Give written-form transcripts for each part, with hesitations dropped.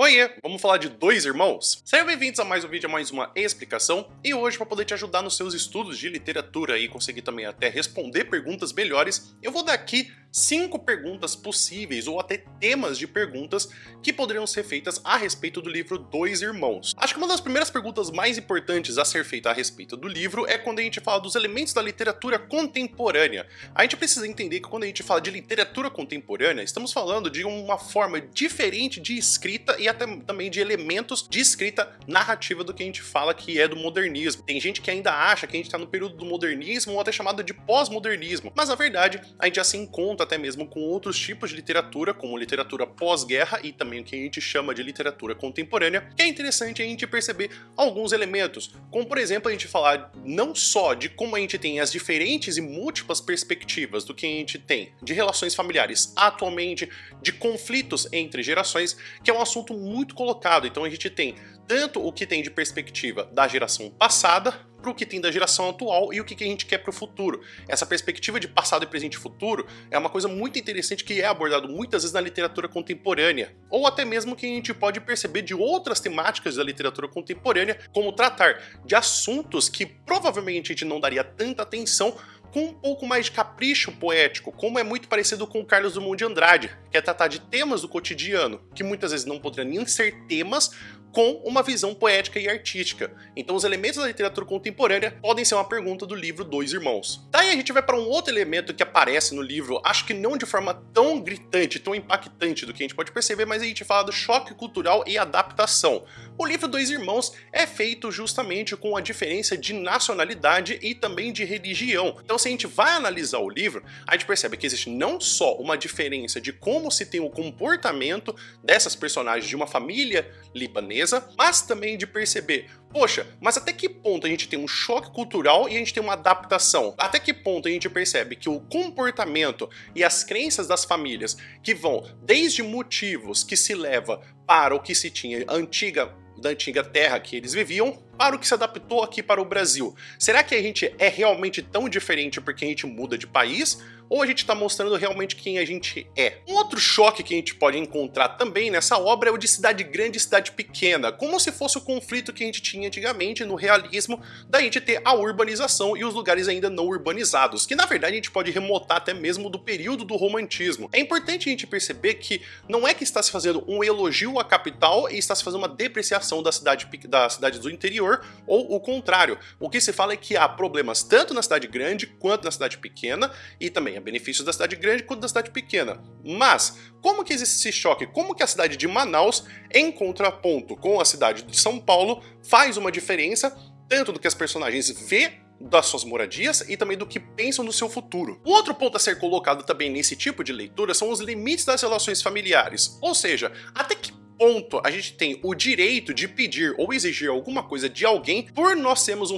Oiê, vamos falar de Dois Irmãos? Sejam bem-vindos a mais um vídeo, a mais uma explicação. E hoje, para poder te ajudar nos seus estudos de literatura e conseguir também até responder perguntas melhores, eu vou dar aqui 5 perguntas possíveis ou até temas de perguntas que poderiam ser feitas a respeito do livro Dois Irmãos. Acho que uma das primeiras perguntas mais importantes a ser feita a respeito do livro é quando a gente fala dos elementos da literatura contemporânea. A gente precisa entender que quando a gente fala de literatura contemporânea, estamos falando de uma forma diferente de escrita e até também de elementos de escrita narrativa do que a gente fala que é do modernismo. Tem gente que ainda acha que a gente está no período do modernismo ou até chamado de pós-modernismo, mas na verdade a gente já se encontra até mesmo com outros tipos de literatura, como literatura pós-guerra e também o que a gente chama de literatura contemporânea, que é interessante a gente perceber alguns elementos, como por exemplo a gente falar não só de como a gente tem as diferentes e múltiplas perspectivas do que a gente tem de relações familiares atualmente, de conflitos entre gerações, que é um assunto muito colocado. Então a gente tem tanto o que tem de perspectiva da geração passada para o que tem da geração atual e o que a gente quer para o futuro. Essa perspectiva de passado, presente e futuro é uma coisa muito interessante que é abordado muitas vezes na literatura contemporânea, ou até mesmo que a gente pode perceber de outras temáticas da literatura contemporânea, como tratar de assuntos que provavelmente a gente não daria tanta atenção, com um pouco mais de capricho poético, como é muito parecido com o Carlos Drummond de Andrade, que é tratar de temas do cotidiano, que muitas vezes não poderiam nem ser temas, com uma visão poética e artística. Então os elementos da literatura contemporânea podem ser uma pergunta do livro Dois Irmãos. Daí a gente vai para um outro elemento que aparece no livro, acho que não de forma tão gritante, tão impactante do que a gente pode perceber, mas a gente fala do choque cultural e adaptação. O livro Dois Irmãos é feito justamente com a diferença de nacionalidade e também de religião. Então se a gente vai analisar o livro, a gente percebe que existe não só uma diferença de como se tem o comportamento dessas personagens de uma família libanesa, mas também de perceber, poxa, mas até que ponto a gente tem um choque cultural e a gente tem uma adaptação? Até que ponto a gente percebe que o comportamento e as crenças das famílias, que vão desde motivos que se leva para o que se tinha da antiga terra que eles viviam, para o que se adaptou aqui para o Brasil. Será que a gente é realmente tão diferente porque a gente muda de país? Ou a gente está mostrando realmente quem a gente é? Um outro choque que a gente pode encontrar também nessa obra é o de cidade grande e cidade pequena, como se fosse o conflito que a gente tinha antigamente no realismo, da gente ter a urbanização e os lugares ainda não urbanizados, que na verdade a gente pode remontar até mesmo do período do romantismo. É importante a gente perceber que não é que está se fazendo um elogio à capital e está se fazendo uma depreciação das cidades do interior, ou o contrário. O que se fala é que há problemas tanto na cidade grande quanto na cidade pequena, e também há benefícios da cidade grande quanto da cidade pequena. Mas, como que existe esse choque? Como que a cidade de Manaus, em contraponto com a cidade de São Paulo, faz uma diferença, tanto do que as personagens vê das suas moradias e também do que pensam no seu futuro. Um outro ponto a ser colocado também nesse tipo de leitura são os limites das relações familiares, ou seja, até que ponto a gente tem o direito de pedir ou exigir alguma coisa de alguém por nós sermos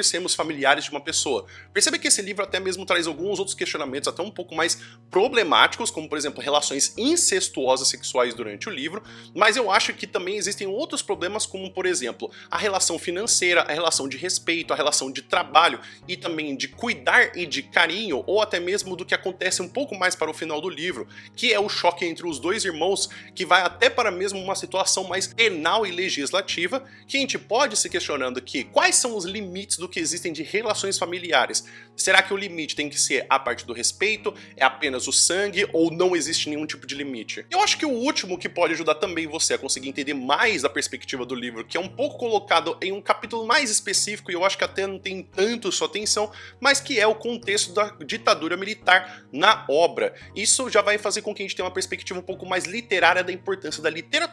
sermos familiares de uma pessoa. Percebe que esse livro até mesmo traz alguns outros questionamentos até um pouco mais problemáticos, como por exemplo relações incestuosas sexuais durante o livro, mas eu acho que também existem outros problemas, como por exemplo a relação financeira, a relação de respeito, a relação de trabalho e também de cuidar e de carinho, ou até mesmo do que acontece um pouco mais para o final do livro, que é o choque entre os dois irmãos, que vai até para mesmo uma situação mais penal e legislativa, que a gente pode se questionando que quais são os limites do que existem de relações familiares. Será que o limite tem que ser a parte do respeito, é apenas o sangue, ou não existe nenhum tipo de limite? Eu acho que o último que pode ajudar também você a conseguir entender mais a perspectiva do livro, que é um pouco colocado em um capítulo mais específico, e eu acho que até não tem tanto sua atenção, mas que é o contexto da ditadura militar na obra. Isso já vai fazer com que a gente tenha uma perspectiva um pouco mais literária da importância da literatura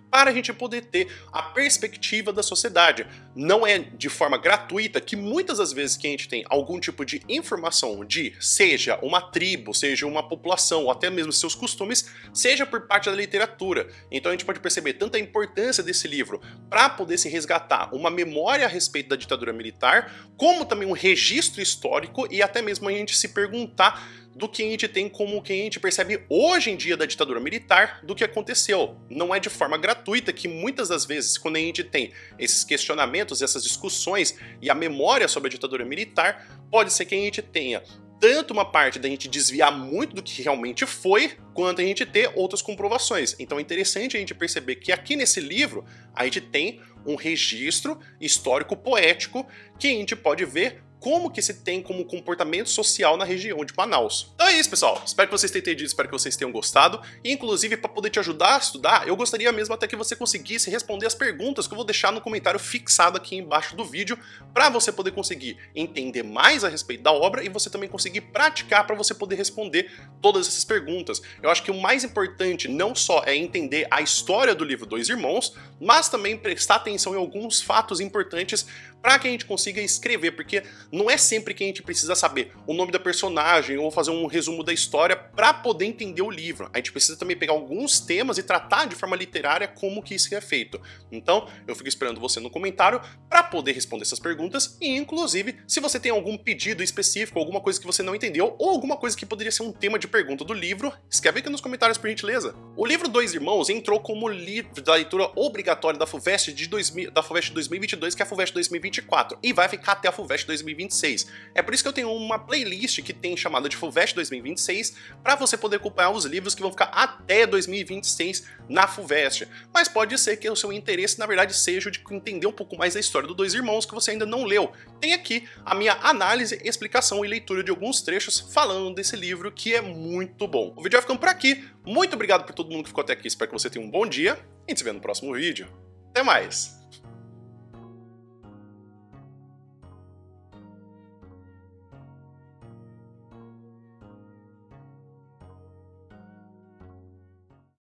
para a gente poder ter a perspectiva da sociedade. Não é de forma gratuita que muitas das vezes que a gente tem algum tipo de informação de, seja uma tribo, seja uma população, ou até mesmo seus costumes, seja por parte da literatura. Então a gente pode perceber tanto a importância desse livro para poder se resgatar uma memória a respeito da ditadura militar, como também um registro histórico e até mesmo a gente se perguntar do que a gente tem como o que a gente percebe hoje em dia da ditadura militar, do que aconteceu. Não é de forma gratuita que muitas das vezes, quando a gente tem esses questionamentos, essas discussões e a memória sobre a ditadura militar, pode ser que a gente tenha tanto uma parte da gente desviar muito do que realmente foi, quanto a gente ter outras comprovações. Então é interessante a gente perceber que aqui nesse livro a gente tem um registro histórico poético que a gente pode ver como que se tem como comportamento social na região de Manaus. Então é isso, pessoal. Espero que vocês tenham entendido, espero que vocês tenham gostado. E, inclusive, para poder te ajudar a estudar, eu gostaria mesmo até que você conseguisse responder as perguntas que eu vou deixar no comentário fixado aqui embaixo do vídeo, para você poder conseguir entender mais a respeito da obra e você também conseguir praticar para você poder responder todas essas perguntas. Eu acho que o mais importante não só é entender a história do livro Dois Irmãos, mas também prestar atenção em alguns fatos importantes para que a gente consiga escrever, porque não é sempre que a gente precisa saber o nome da personagem ou fazer um resumo da história para poder entender o livro. A gente precisa também pegar alguns temas e tratar de forma literária como que isso é feito. Então, eu fico esperando você no comentário para poder responder essas perguntas e, inclusive, se você tem algum pedido específico, alguma coisa que você não entendeu ou alguma coisa que poderia ser um tema de pergunta do livro, escreve aqui nos comentários, por gentileza. O livro Dois Irmãos entrou como livro da leitura obrigatória da FUVEST de 2022, que é a FUVEST 2024, e vai ficar até a FUVEST 2026. É por isso que eu tenho uma playlist que tem chamada de FUVEST 2026, para você poder acompanhar os livros que vão ficar até 2026 na FUVEST. Mas pode ser que o seu interesse, na verdade, seja de entender um pouco mais da história dos Dois Irmãos que você ainda não leu. Tem aqui a minha análise, explicação e leitura de alguns trechos falando desse livro, que é muito bom. O vídeo vai ficando por aqui. Muito obrigado por todo mundo que ficou até aqui. Espero que você tenha um bom dia e a gente se vê no próximo vídeo. Até mais!